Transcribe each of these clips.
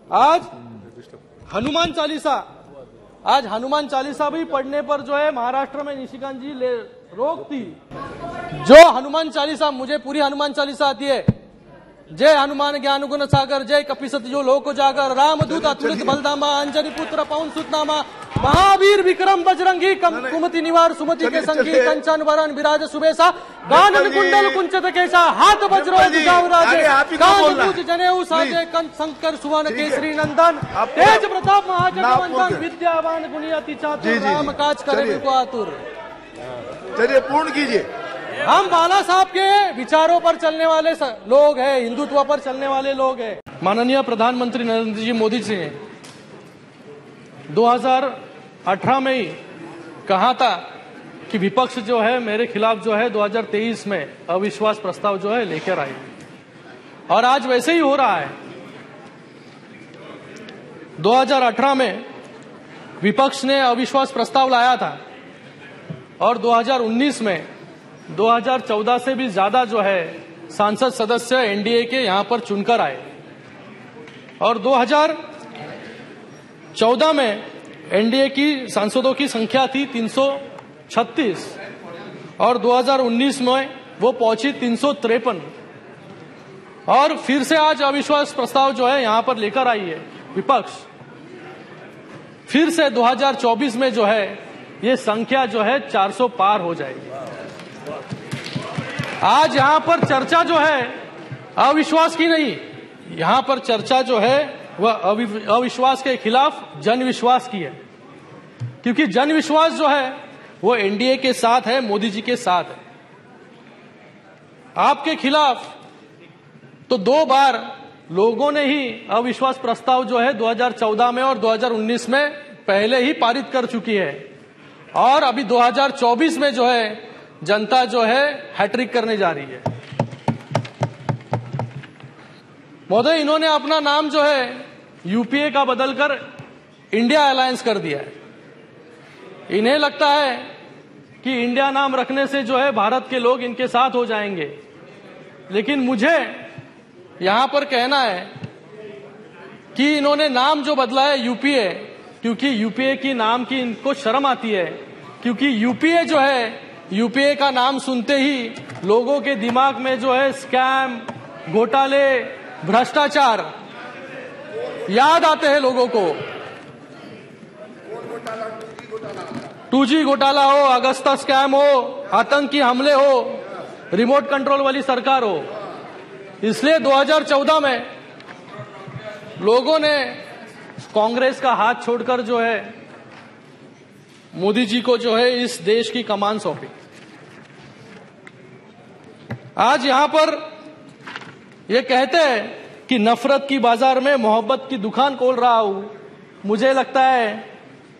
आज हनुमान चालीसा भी पढ़ने पर जो है महाराष्ट्र में निशिकांत जी रोक थी। जो हनुमान चालीसा, मुझे पूरी हनुमान चालीसा आती है। जय हनुमान ज्ञान गुण सागर, जय कपीसति जो लोक जागर, रामदूत अतुलित बलधामा, अंजनी पुत्र पवन सुतनामा, महावीर विक्रम बजरंगी, कुमति निवार सुमति के संगी, कंचन वरण विराज सुबेसा, कानन कुंडल कुंचित केसा, हाथ वज्रो राजे, कान पूज जनेऊ साजे, कंठ शंकर सुवन केसरी नंदन, तेज प्रताप महाजगवंदन, विद्यावान गुणी अति चातुर, राम काज करे को आतुर। चलिए पूर्ण कीजिए। हम बाला साहब के विचारों पर चलने वाले लोग हैं, हिंदुत्व पर चलने वाले लोग हैं। माननीय प्रधानमंत्री नरेंद्र जी मोदी जी ने 2018 में ही कहा था कि विपक्ष जो है मेरे खिलाफ जो है 2023 में अविश्वास प्रस्ताव जो है लेकर आए, और आज वैसे ही हो रहा है। 2018 में विपक्ष ने अविश्वास प्रस्ताव लाया था और 2019 में 2014 से भी ज्यादा जो है सांसद सदस्य एनडीए के यहां पर चुनकर आए, और 2014 में एनडीए की सांसदों की संख्या थी 336 और 2019 में वो पहुंची 353, और फिर से आज अविश्वास प्रस्ताव जो है यहां पर लेकर आई है विपक्ष। फिर से 2024 में जो है ये संख्या जो है 400 पार हो जाएगी। आज यहां पर चर्चा जो है अविश्वास की नहीं, यहां पर चर्चा जो है वह अविश्वास के खिलाफ जनविश्वास की है, क्योंकि जनविश्वास जो है वो एनडीए के साथ है, मोदी जी के साथ है। आपके खिलाफ तो 2 बार लोगों ने ही अविश्वास प्रस्ताव जो है 2014 में और 2019 में पहले ही पारित कर चुकी है, और अभी 2024 में जो है जनता जो है हैट्रिक करने जा रही है। महोदय, इन्होंने अपना नाम जो है यूपीए का बदलकर इंडिया अलायंस कर दिया है। इन्हें लगता है कि इंडिया नाम रखने से जो है भारत के लोग इनके साथ हो जाएंगे, लेकिन मुझे यहां पर कहना है कि इन्होंने नाम जो बदला है यूपीए, क्योंकि यूपीए की नाम की इनको शर्म आती है, क्योंकि यूपीए जो है, यूपीए का नाम सुनते ही लोगों के दिमाग में जो है स्कैम, घोटाले, भ्रष्टाचार याद आते हैं लोगों को। 2G घोटाला हो, अगस्ता स्कैम हो, आतंकी हमले हो, रिमोट कंट्रोल वाली सरकार हो। इसलिए 2014 में लोगों ने कांग्रेस का हाथ छोड़कर जो है मोदी जी को जो है इस देश की कमान सौंपी। आज यहां पर ये कहते हैं कि नफरत की बाजार में मोहब्बत की दुकान खोल रहा हूं। मुझे लगता है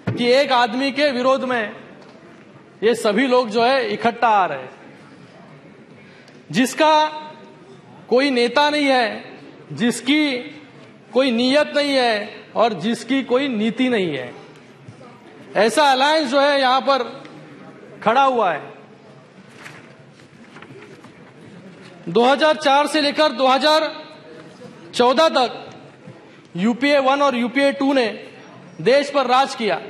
कि एक आदमी के विरोध में ये सभी लोग जो है इकट्ठा आ रहे हैं, जिसका कोई नेता नहीं है, जिसकी कोई नीयत नहीं है और जिसकी कोई नीति नहीं है। ऐसा अलायंस जो है यहां पर खड़ा हुआ है। 2004 से लेकर 2014 तक यूपीए 1 और यूपीए 2 ने देश पर राज किया,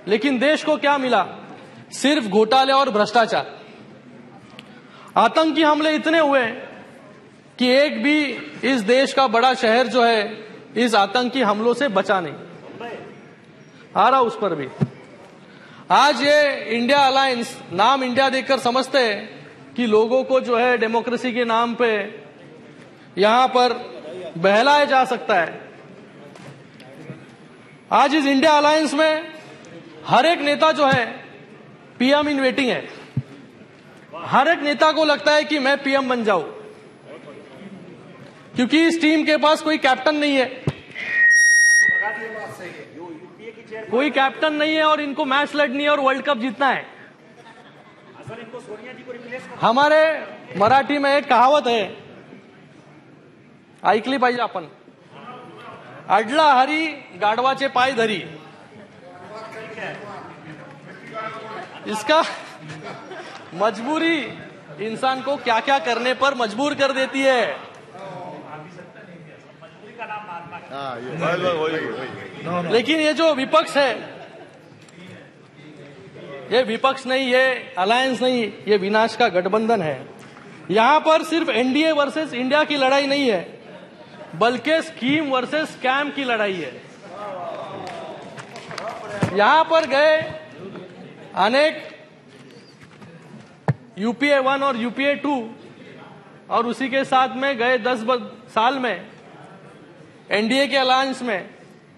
लेकिन देश को क्या मिला? सिर्फ घोटाले और भ्रष्टाचार। आतंकी हमले इतने हुए कि एक भी इस देश का बड़ा शहर जो है इस आतंकी हमलों से बचा नहीं आ रहा। उस पर भी आज ये इंडिया अलायंस, नाम इंडिया देखकर समझते हैं कि लोगों को जो है डेमोक्रेसी के नाम पे यहां पर बहलाया जा सकता है। आज इस इंडिया अलायंस में हर एक नेता जो है पीएम इन वेटिंग है। हर एक नेता को लगता है कि मैं पीएम बन जाऊं, क्योंकि इस टीम के पास कोई कैप्टन नहीं है, कोई कैप्टन नहीं है और इनको मैच लड़नी है और वर्ल्ड कप जीतना है। हमारे मराठी में एक कहावत है, ऐकली पाहिजे आपण, अडला हरी गाढवाचे पाय धरी। इसका मजबूरी इंसान को क्या क्या करने पर मजबूर कर देती है। हाँ ये वही। लेकिन ये जो विपक्ष है, ये विपक्ष नहीं, ये अलायंस नहीं, ये विनाश का गठबंधन है। यहां पर सिर्फ एनडीए वर्सेस इंडिया की लड़ाई नहीं है, बल्कि स्कीम वर्सेस स्कैम की लड़ाई है। यहां पर गए अनेक यूपीए 1 और यूपीए 2 और उसी के साथ में गए 10 साल में एनडीए के अलायंस में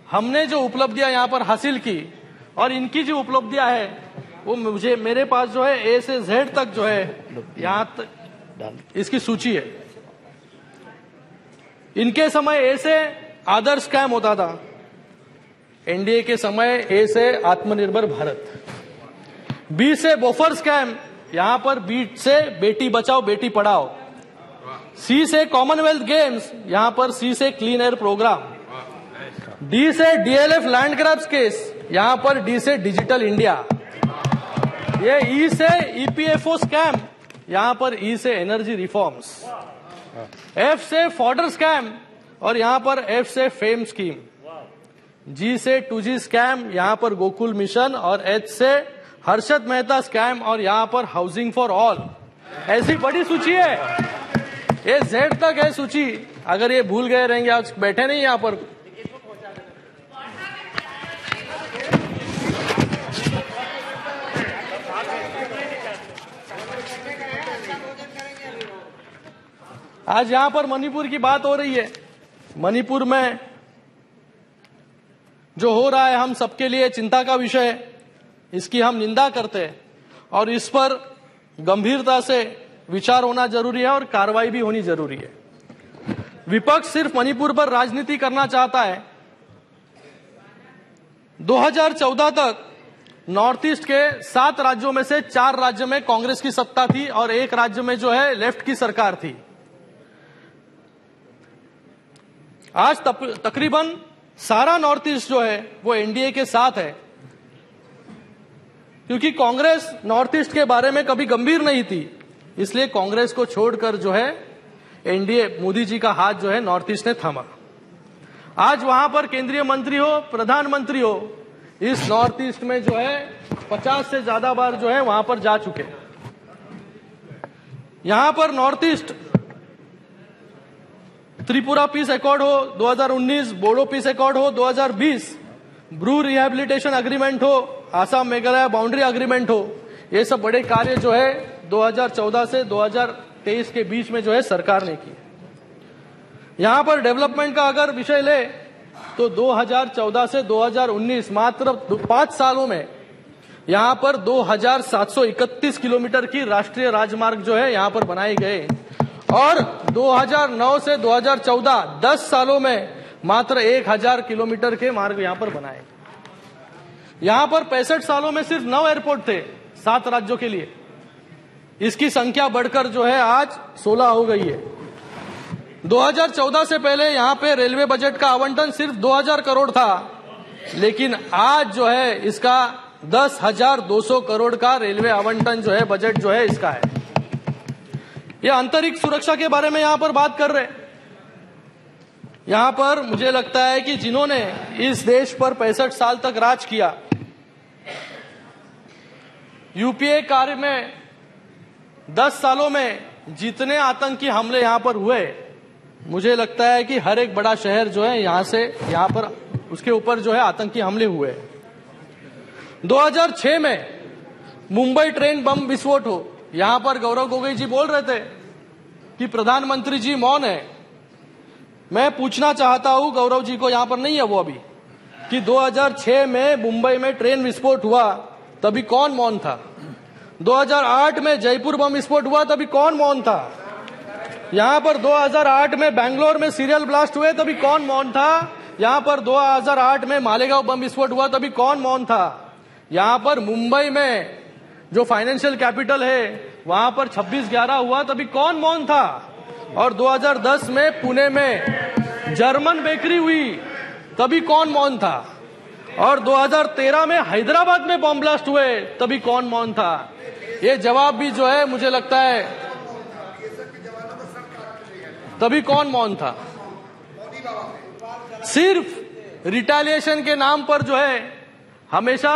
हमने जो उपलब्धियां यहां पर हासिल की, और इनकी जो उपलब्धियां है वो मुझे, मेरे पास जो है ए से जेड तक जो है यहां तक इसकी सूची है। इनके समय ए से आदर्श स्कैम होता था, एनडीए के समय ए से आत्मनिर्भर भारत, बी से बोफर स्कैम, यहां पर बी से बेटी बचाओ बेटी पढ़ाओ, सी से कॉमनवेल्थ गेम्स, यहां पर सी से क्लीन एयर प्रोग्राम, डी से डीएलएफ लैंड ग्रैब्स केस, यहां पर डी से डिजिटल इंडिया, ये ई से ईपीएफओ स्कैम, यहां पर ई से एनर्जी रिफॉर्म्स, एफ से फॉर्डर स्कैम और यहां पर एफ से फेम स्कीम, जी से 2G स्कैम, यहां पर गोकुल मिशन, और एच से हर्षद मेहता स्कैम और यहां पर हाउसिंग फॉर ऑल। ऐसी बड़ी सूची है, ये जेड तक है सूची। अगर ये भूल गए रहेंगे, आज बैठे नहीं यहां पर, आज यहां पर मणिपुर की बात हो रही है। मणिपुर में जो हो रहा है हम सबके लिए चिंता का विषय है, इसकी हम निंदा करते हैं और इस पर गंभीरता से विचार होना जरूरी है और कार्रवाई भी होनी जरूरी है। विपक्ष सिर्फ मणिपुर पर राजनीति करना चाहता है। 2014 तक नॉर्थ ईस्ट के 7 राज्यों में से 4 राज्य में कांग्रेस की सत्ता थी और 1 राज्य में जो है लेफ्ट की सरकार थी। आज तकरीबन सारा नॉर्थ ईस्ट जो है वो एनडीए के साथ है, क्योंकि कांग्रेस नॉर्थ ईस्ट के बारे में कभी गंभीर नहीं थी, इसलिए कांग्रेस को छोड़कर जो है एनडीए, मोदी जी का हाथ जो है नॉर्थ ईस्ट ने थामा। आज वहां पर केंद्रीय मंत्री हो, प्रधानमंत्री हो, इस नॉर्थ ईस्ट में जो है 50 से ज्यादा बार जो है वहां पर जा चुके। यहां पर north east Tripura peace accord हो 2019, बोडो पीस अकॉर्ड हो 2020, ब्रू रिहेबिलिटेशन अग्रीमेंट हो, आसाम मेघालय बाउंड्री अग्रीमेंट हो, ये सब बड़े कार्य जो है 2014 से 2023 के बीच में जो है सरकार ने की। यहां पर डेवलपमेंट का अगर विषय ले तो 2014 से 2019 मात्र 5 सालों में यहां पर 2731 किलोमीटर की राष्ट्रीय राजमार्ग जो है यहां पर बनाए गए, और 2009 से 2014 10 सालों में मात्र 1000 किलोमीटर के मार्ग यहां पर बनाए। यहां पर 65 सालों में सिर्फ 9 एयरपोर्ट थे 7 राज्यों के लिए, इसकी संख्या बढ़कर जो है आज 16 हो गई है। 2014 से पहले यहां पे रेलवे बजट का आवंटन सिर्फ 2000 करोड़ था, लेकिन आज जो है इसका 10,200 करोड़ का रेलवे आवंटन जो है बजट जो है इसका है। ये आंतरिक सुरक्षा के बारे में यहां पर बात कर रहे हैं। यहां पर मुझे लगता है कि जिन्होंने इस देश पर 65 साल तक राज किया, यूपीए कार्य में 10 सालों में जितने आतंकी हमले यहां पर हुए, मुझे लगता है कि हर एक बड़ा शहर जो है यहां पर उसके ऊपर जो है आतंकी हमले हुए। 2006 में मुंबई ट्रेन बम विस्फोट हो, यहां पर गौरव गोगोई जी बोल रहे थे कि प्रधानमंत्री जी मौन है। मैं पूछना चाहता हूं गौरव जी को, यहां पर नहीं है वो अभी, कि 2006 में मुंबई में ट्रेन विस्फोट हुआ तभी कौन मौन था? 2008 में जयपुर बम विस्फोट हुआ तभी कौन मौन था? यहां पर 2008 में बैंगलोर में सीरियल ब्लास्ट हुए तभी कौन मौन था? यहां पर 2008 में मालेगांव बम विस्फोट हुआ तभी कौन मौन था? यहां पर मुंबई में जो फाइनेंशियल कैपिटल है वहां पर 26/11 हुआ तभी कौन मौन था? और 2010 में पुणे में जर्मन बेकरी हुई तभी कौन मौन था? और 2013 में हैदराबाद में बम ब्लास्ट हुए तभी कौन मौन था? ये जवाब भी जो है मुझे लगता है तभी कौन मौन था। सिर्फ रिटेलिएशन के नाम पर जो है हमेशा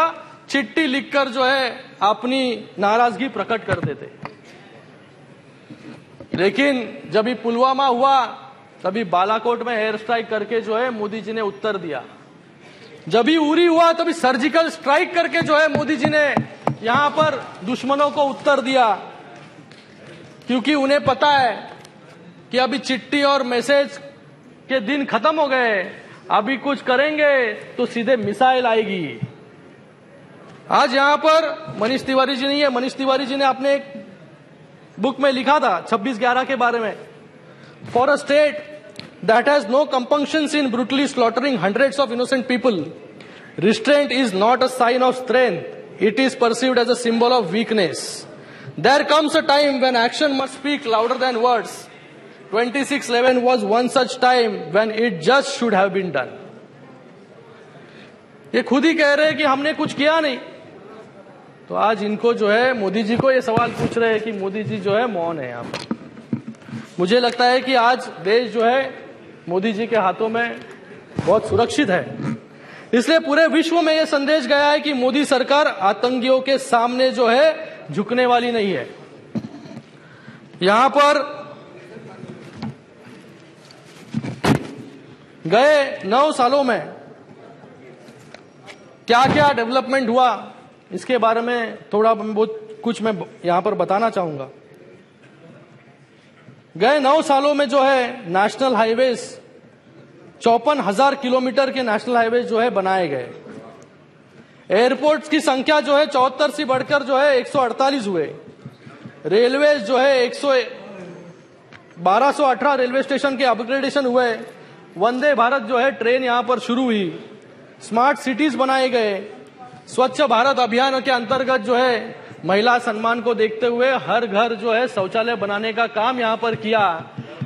चिट्ठी लिखकर जो है अपनी नाराजगी प्रकट करते थे। लेकिन जब पुलवामा हुआ तभी बालाकोट में एयर स्ट्राइक करके जो है मोदी जी ने उत्तर दिया। जब उरी हुआ तभी सर्जिकल स्ट्राइक करके जो है मोदी जी ने यहां पर दुश्मनों को उत्तर दिया, क्योंकि उन्हें पता है कि अभी चिट्ठी और मैसेज के दिन खत्म हो गए, अभी कुछ करेंगे तो सीधे मिसाइल आएगी। आज यहां पर मनीष तिवारी जी नहीं है। मनीष तिवारी जी ने अपने एक बुक में लिखा था 26/11 के बारे में, for a state that has no compunctions in brutally slaughtering hundreds of innocent people, restraint is not a sign of strength, it is perceived as a symbol of weakness. There comes a time when action must speak louder than words. 26/11 was one such time when it just should have been done. ये खुद ही कह रहे हैं कि हमने कुछ किया नहीं, तो आज इनको जो है मोदी जी को ये सवाल पूछ रहे हैं कि मोदी जी जो है मौन है। यहाँ पर मुझे लगता है कि आज देश जो है मोदी जी के हाथों में बहुत सुरक्षित है। इसलिए पूरे विश्व में यह संदेश गया है कि मोदी सरकार आतंकियों के सामने जो है झुकने वाली नहीं है। यहां पर गए 9 सालों में क्या क्या डेवलपमेंट हुआ, इसके बारे में थोड़ा बहुत कुछ मैं यहां पर बताना चाहूंगा। गए 9 सालों में जो है नेशनल हाईवेज 54,000 किलोमीटर के नेशनल हाईवे जो है बनाए गए। एयरपोर्ट्स की संख्या जो है 74 से बढ़कर जो है 148 हुए। रेलवे जो है 1218 रेलवे स्टेशन के अपग्रेडेशन हुए। वंदे भारत जो है ट्रेन यहां पर शुरू हुई। स्मार्ट सिटीज बनाए गए। स्वच्छ भारत अभियान के अंतर्गत जो है महिला सम्मान को देखते हुए हर घर जो है शौचालय बनाने का काम यहां पर किया।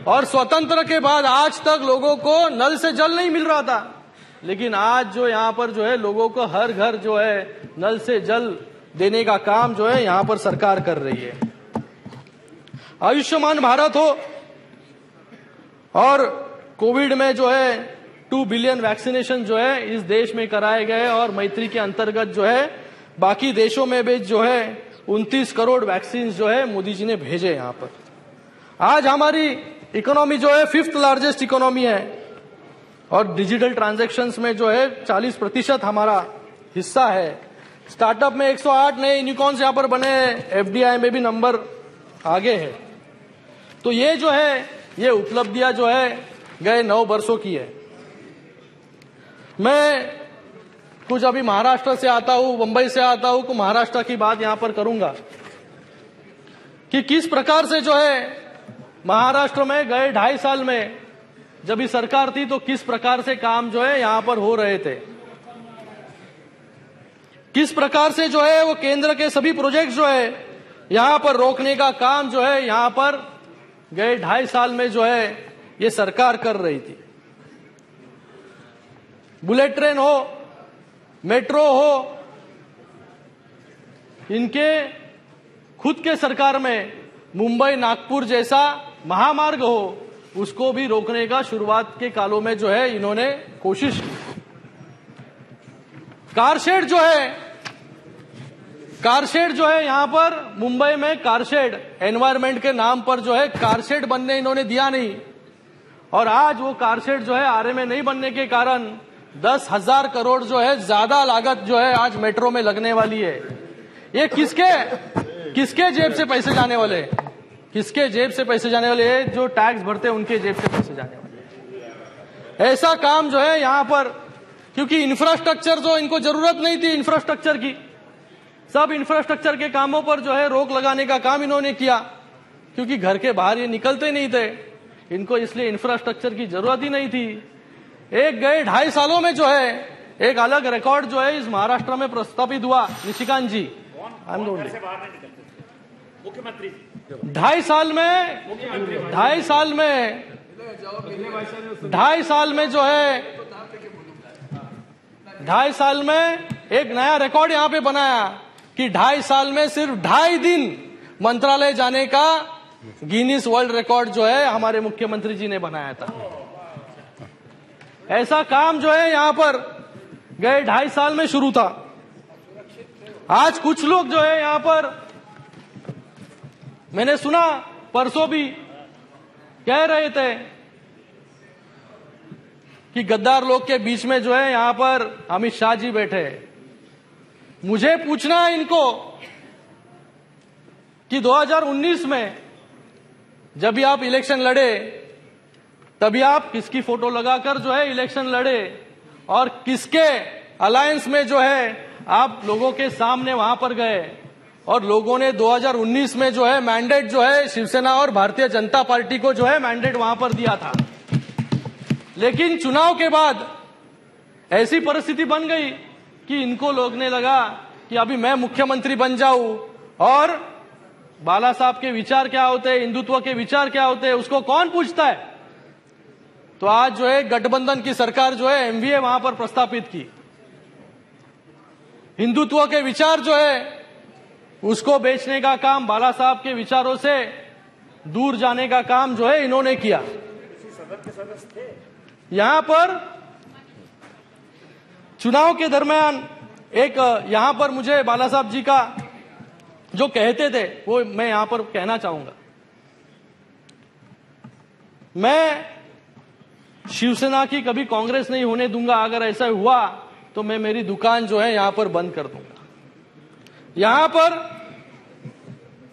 और स्वतंत्र के बाद आज तक लोगों को नल से जल नहीं मिल रहा था, लेकिन आज जो यहां पर जो है लोगों को हर घर जो है नल से जल देने का काम जो है यहां पर सरकार कर रही है। आयुष्मान भारत हो और कोविड में जो है 2 बिलियन वैक्सीनेशन जो है इस देश में कराए गए, और मैत्री के अंतर्गत जो है बाकी देशों में भी जो है 29 करोड़ वैक्सीन जो है मोदी जी ने भेजे यहां पर। आज हमारी इकोनॉमी जो है 5th लार्जेस्ट इकोनॉमी है, और डिजिटल ट्रांजैक्शंस में जो है 40% हमारा हिस्सा है। स्टार्टअप में 108 नए यूनिकॉर्न्स यहां पर बने हैं। एफडीआई में भी नंबर आगे है। तो ये जो है ये उपलब्धियां जो है गए 9 वर्षों की है। मैं कुछ अभी महाराष्ट्र से आता हूं, मुंबई से आता हूं, तो महाराष्ट्र की बात यहां पर करूंगा कि किस प्रकार से जो है महाराष्ट्र में गए 2.5 साल में जब ये सरकार थी तो किस प्रकार से काम जो है यहां पर हो रहे थे, किस प्रकार से जो है वो केंद्र के सभी प्रोजेक्ट जो है यहां पर रोकने का काम जो है यहां पर गए 2.5 साल में जो है ये सरकार कर रही थी। बुलेट ट्रेन हो, मेट्रो हो, इनके खुद के सरकार में मुंबई नागपुर जैसा महामार्ग हो, उसको भी रोकने का शुरुआत के कालों में जो है इन्होंने कोशिश की। कारशेड जो है यहां पर मुंबई में कारशेड एनवायरमेंट के नाम पर जो है कारशेड बनने इन्होंने दिया नहीं, और आज वो कारशेड जो है आरए में नहीं बनने के कारण 10,000 करोड़ जो है ज्यादा लागत जो है आज मेट्रो में लगने वाली है। ये किसके जेब से पैसे जाने वाले, किसके जेब से पैसे जाने वाले हैं? जो टैक्स भरते हैं उनके जेब से पैसे जाने वाले। ऐसा काम जो है यहां पर, क्योंकि इंफ्रास्ट्रक्चर जो इनको जरूरत नहीं थी इंफ्रास्ट्रक्चर की, सब इंफ्रास्ट्रक्चर के कामों पर जो है रोक लगाने का काम इन्होंने किया, क्योंकि घर के बाहर ये निकलते नहीं थे, इनको इसलिए इंफ्रास्ट्रक्चर की जरूरत ही नहीं थी। एक गए 2.5 सालों में जो है एक अलग रिकॉर्ड जो है इस महाराष्ट्र में प्रस्तापित हुआ। निशिकांत जी, मुख्यमंत्री 2.5 साल में जो है 2.5 साल में एक नया रिकॉर्ड यहां पे बनाया कि 2.5 साल में सिर्फ 2.5 दिन मंत्रालय जाने का गिनीज वर्ल्ड रिकॉर्ड जो है हमारे मुख्यमंत्री जी ने बनाया था। ऐसा काम जो है यहां पर गए 2.5 साल में शुरू था। आज कुछ लोग जो है यहां पर, मैंने सुना परसों भी कह रहे थे कि गद्दार लोग के बीच में जो है यहां पर अमित शाह जी बैठे हैं। मुझे पूछना है इनको कि 2019 में जब भी आप इलेक्शन लड़े तभी आप किसकी फोटो लगाकर जो है इलेक्शन लड़े और किसके अलायंस में जो है आप लोगों के सामने वहां पर गए और लोगों ने 2019 में जो है मैंडेट जो है शिवसेना और भारतीय जनता पार्टी को जो है मैंडेट वहां पर दिया था। लेकिन चुनाव के बाद ऐसी परिस्थिति बन गई कि इनको लोगने लगा कि अभी मैं मुख्यमंत्री बन जाऊं और बाला साहब के विचार क्या होते हैं, हिंदुत्व के विचार क्या होते हैं, उसको कौन पूछता है। तो आज जो है गठबंधन की सरकार जो है एमवीए वहां पर प्रस्तापित की। हिंदुत्व के विचार जो है उसको बेचने का काम, बाला साहब के विचारों से दूर जाने का काम जो है इन्होंने किया। यहां पर चुनाव के दरमियान एक यहां पर मुझे बाला साहब जी का जो कहते थे वो मैं यहां पर कहना चाहूंगा। मैं शिवसेना की कभी कांग्रेस नहीं होने दूंगा, अगर ऐसा हुआ तो मैं मेरी दुकान जो है यहां पर बंद कर दूंगा यहां पर।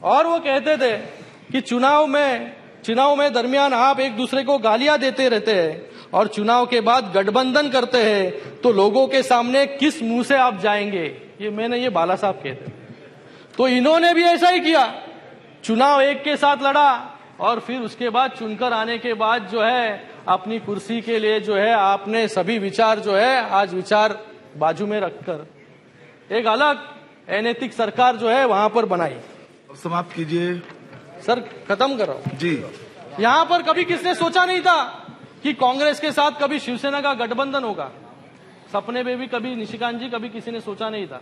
और वो कहते थे कि चुनाव में दरमियान आप एक दूसरे को गालियां देते रहते हैं और चुनाव के बाद गठबंधन करते हैं तो लोगों के सामने किस मुंह से आप जाएंगे। ये बाला साहब कहते। तो इन्होंने भी ऐसा ही किया, चुनाव एक के साथ लड़ा और फिर उसके बाद चुनकर आने के बाद जो है अपनी कुर्सी के लिए जो है आपने सभी विचार जो है आज विचार बाजू में रखकर एक अलग अनैतिक सरकार जो है वहां पर बनाई। समाप्त कीजिए सर, खत्म कर रहा हूं जी। यहां पर कभी किसने सोचा नहीं था कि कांग्रेस के साथ कभी शिवसेना का गठबंधन होगा। सपने में भी कभी निशिकांत जी कभी किसी ने सोचा नहीं था,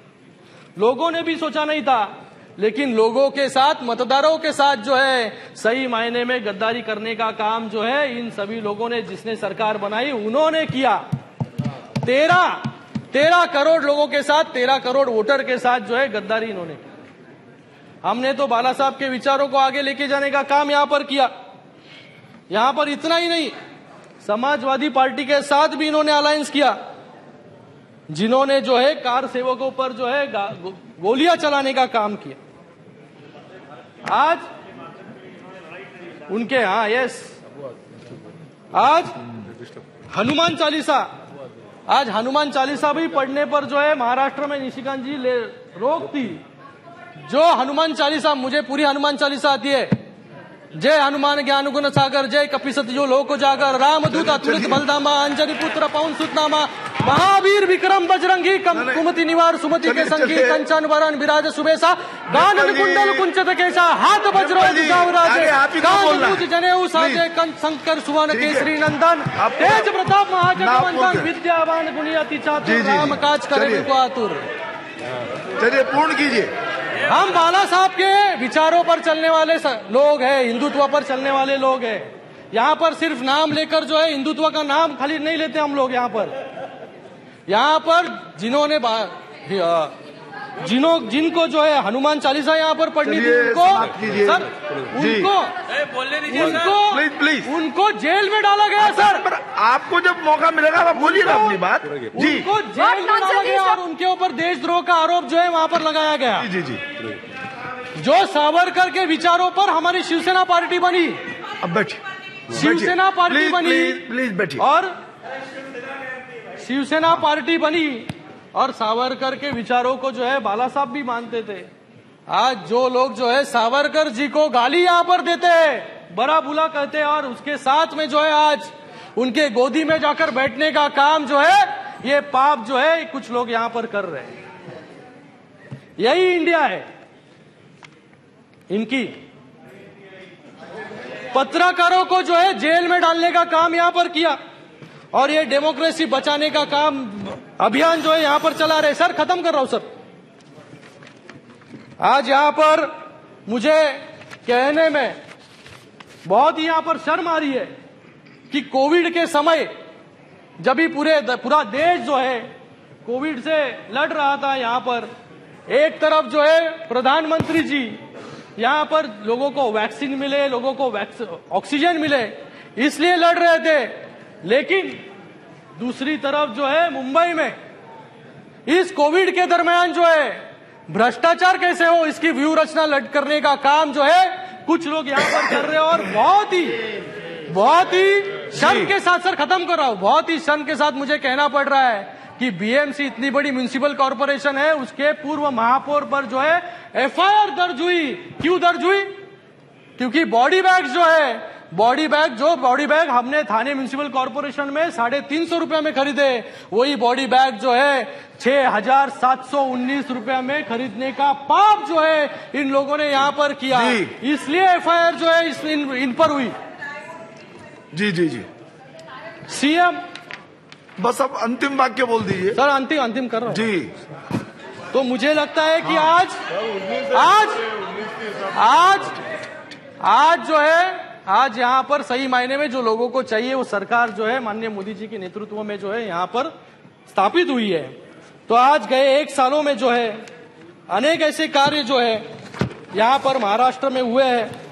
लोगों ने भी सोचा नहीं था। लेकिन लोगों के साथ, मतदारों के साथ जो है सही मायने में गद्दारी करने का काम जो है इन सभी लोगों ने, जिसने सरकार बनाई उन्होंने किया। 13 करोड़ लोगों के साथ, 13 करोड़ वोटर के साथ जो है गद्दारी इन्होंने की। हमने तो बाला साहब के विचारों को आगे लेके जाने का काम यहां पर किया। यहां पर इतना ही नहीं, समाजवादी पार्टी के साथ भी इन्होंने अलायंस किया, जिन्होंने जो है कार सेवकों पर जो है गोलियां चलाने का काम किया। आज उनके आज हनुमान चालीसा भी पढ़ने पर जो है महाराष्ट्र में निशिकांत जी रोक थी। जो हनुमान चालीसा, मुझे पूरी हनुमान चालीसा आती है। जय हनुमान ज्ञान गुण सागर, जय कपिसत जो लोक जागर, रामदूत अतुलित बलधामा, अंजनी पुत्र पवन सुत नामा, महावीर विक्रम बजरंगी, कुमति निवार सुमति के संगी, कंचन वरण विराज सुबेसा, गानन कुंडल कुंचित केशा, हाथ वज्रो गावराजे, कान जनेऊ साजे, कंठ शंकर सुवन केसरी नंदन, तेज प्रताप महाजगवंदन, विद्यावान गुणी अति चातुर, राम काज करे को आतुर। चलिए पूर्ण कीजिए। हम बाला साहब के विचारों पर चलने वाले लोग हैं, हिंदुत्व पर चलने वाले लोग हैं। यहाँ पर सिर्फ नाम लेकर जो है हिंदुत्व का नाम खाली नहीं लेते हम लोग। यहाँ पर जिनको जो है हनुमान चालीसा यहाँ पर पढ़नी थी उनको जेल में डाला गया। सर, आपको जब मौका मिलेगा आप बोलिए ना अपनी बात जी। उनको जेल में डाला गया और उनके ऊपर देशद्रोह का आरोप जो है वहां पर लगाया गया। जी जी। जो सावरकर के विचारों पर हमारी शिवसेना पार्टी बनी, अब बैठिए, शिवसेना पार्टी बनी, प्लीज बैठिए। और शिवसेना पार्टी बनी और सावरकर के विचारों को जो है बाला साहब भी मानते थे। आज जो लोग जो है सावरकर जी को गाली यहां पर देते हैं, बड़ा बुला कहते हैं और उसके साथ में जो है आज उनके गोदी में जाकर बैठने का काम जो है, ये पाप जो है कुछ लोग यहां पर कर रहे हैं। यही इंडिया है इनकी। पत्रकारों को जो है जेल में डालने का काम यहां पर किया और ये डेमोक्रेसी बचाने का काम अभियान जो है यहां पर चला रहे। सर, खत्म कर रहा हूं सर। आज यहां पर मुझे कहने में बहुत ही यहां पर शर्म आ रही है कि कोविड के समय जब भी पूरा देश जो है कोविड से लड़ रहा था, यहाँ पर एक तरफ जो है प्रधानमंत्री जी यहाँ पर लोगों को वैक्सीन मिले, लोगों को ऑक्सीजन मिले, इसलिए लड़ रहे थे। लेकिन दूसरी तरफ जो है मुंबई में इस कोविड के दरमियान जो है भ्रष्टाचार कैसे हो, इसकी व्यू रचना करने का काम जो है कुछ लोग यहाँ पर कर रहे हैं। और बहुत ही शर्म के साथ, सर खत्म कर रहा हूं, बहुत ही शर्म के साथ मुझे कहना पड़ रहा है कि बीएमसी इतनी बड़ी म्युनिसिपल कॉर्पोरेशन है, उसके पूर्व महापौर पर जो है एफआईआर दर्ज हुई। क्यों दर्ज हुई? क्योंकि बॉडी बैग हमने थाने म्युनिसिपल कॉर्पोरेशन में 350 रुपए में खरीदे, वही बॉडी बैग जो है 6,719 रुपए में खरीदने का पाप जो है इन लोगों ने यहाँ पर किया, इसलिए एफआईआर जो है इन पर हुई। जी सीएम, बस अब अंतिम वाक्य बोल दीजिए। सर अंतिम कर रहा हूं जी। तो मुझे लगता है कि आज यहाँ पर सही मायने में जो लोगों को चाहिए वो सरकार जो है माननीय मोदी जी के नेतृत्व में जो है यहाँ पर स्थापित हुई है। तो आज गए 1 सालों में जो है अनेक ऐसे कार्य जो है यहाँ पर महाराष्ट्र में हुए हैं।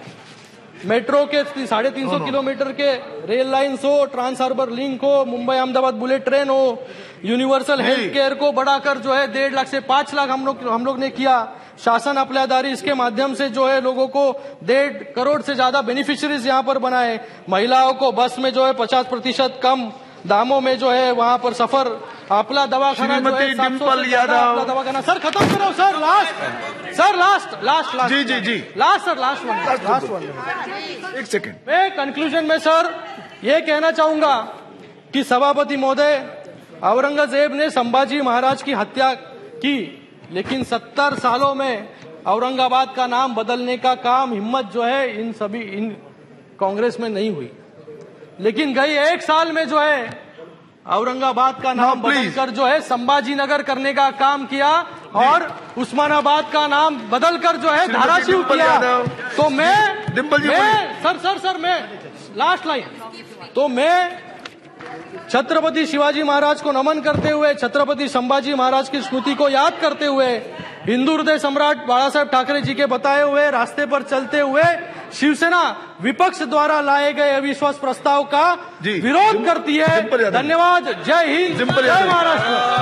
मेट्रो के 350 किलोमीटर के रेल लाइन्स हो, ट्रांस हार्बर लिंक हो, मुंबई अहमदाबाद बुलेट ट्रेन हो, यूनिवर्सल हेल्थ केयर को बढ़ाकर जो है 1.5 लाख से 5 लाख हम लोग ने किया। शासन अपलादारी, इसके माध्यम से जो है लोगों को 1.5 करोड़ से ज्यादा बेनिफिशियरीज यहाँ पर बनाए। महिलाओं को बस में जो है 50% कम दामों में जो है वहां पर सफर। आपला दवाखाना जो है 700 से ज्यादा आपला दवाखाना। सर खत्म करो सर, लास्ट वन। एक सेकंड। मैं कंक्लूजन में सर ये कहना चाहूंगा कि सभापति महोदय, औरंगजेब ने संभाजी महाराज की हत्या की, लेकिन 70 सालों में औरंगाबाद का नाम बदलने का काम हिम्मत जो है इन कांग्रेस में नहीं हुई। लेकिन गई 1 साल में जो है औरंगाबाद का नाम बदलकर जो है संभाजी नगर करने का काम किया और उस्मानाबाद का नाम बदलकर जो है धाराशिव किया। तो मैं लास्ट लाइन, तो मैं छत्रपति शिवाजी महाराज को नमन करते हुए, छत्रपति संभाजी महाराज की स्मृति को याद करते हुए, हिंदू हृदय सम्राट बाला साहेब ठाकरे जी के बताए हुए रास्ते पर चलते हुए शिवसेना विपक्ष द्वारा लाए गए अविश्वास प्रस्ताव का विरोध करती है। धन्यवाद। जय हिंद, जय महाराष्ट्र।